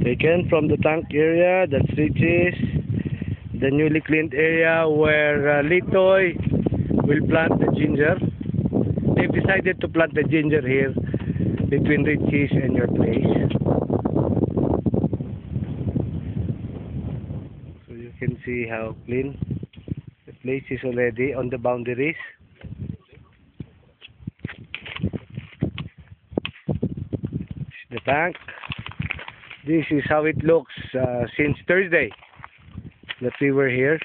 Taken from the tank area that reaches the newly cleaned area where Litoy will plant the ginger. They've decided to plant the ginger here between Richie's and your place. So you can see how clean the place is already on the boundaries. The tank. This is how it looks since Thursday that we were here.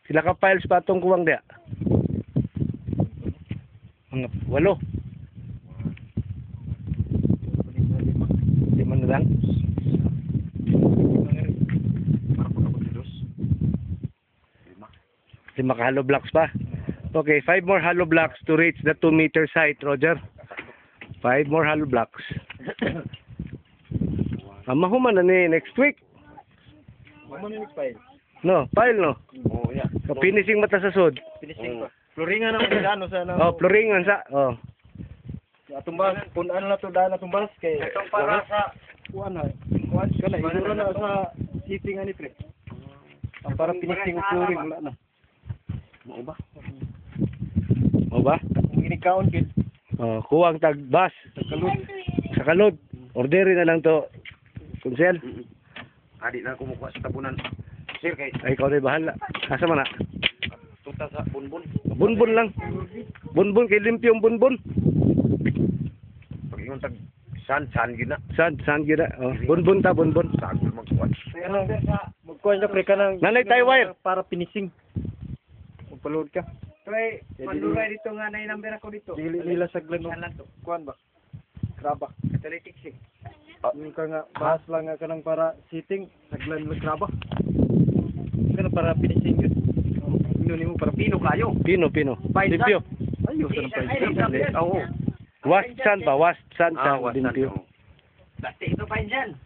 Sila ka files pa itong kuwang dia? Mga 8. 5 na lang. Lima ka hollow blocks pa. Okay, 5 more hollow blocks to reach the 2 meter height, Roger. 5 more hollow blocks. Mahuman na ni next week. Mahuman na next file. No, file no. Oh, yeah. Finishing mata sa sud. Finishing pa. Floringan naman sa ano sa Oh, floringan sa. Oh. Atumbas, punan na to daan atumbas kay itong para sa kuan na. Kuan kana iguro na sa sitting ani pre. Ang para finishing og flooring wala na. Mao ba? Mo ba? Gini-count kid. Oh, kuwang tag bus sa kalod. Orderin na lang to. Kunsel. Adi na kumukuha sa tabunan. Sir kay Ay, ikaw na bahala. Asa man na? tuta sa bunbun. Bunbun lang. Bunbun kay limpyo ang bunbun. Pag yung tag san gid na. San gina. Oh, bunbun ta, bunbun. Sagol magkuha. Magkuha na pre kanang Nanay tayo wire. para finishing. Magpaload ka. Try, mandulay dito nga na yung number ako dito. Dili nila saglan no. Kuan ba? Kraba. Catalytic sick. Yung ka nga, bahas lang nga kanang para sitting, saglan lang kraba. Kanang para finishing yun. Ano mo para pino kayo? Pino. Limpyo. Ayos na pa. Oo. Wash sand ba? Wash sand sa limpyo. Plastic ito pa dyan.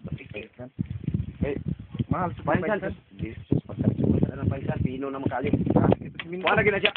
Eh, mahal sa paisan. Paisan, pino na makali. Wala gina siya.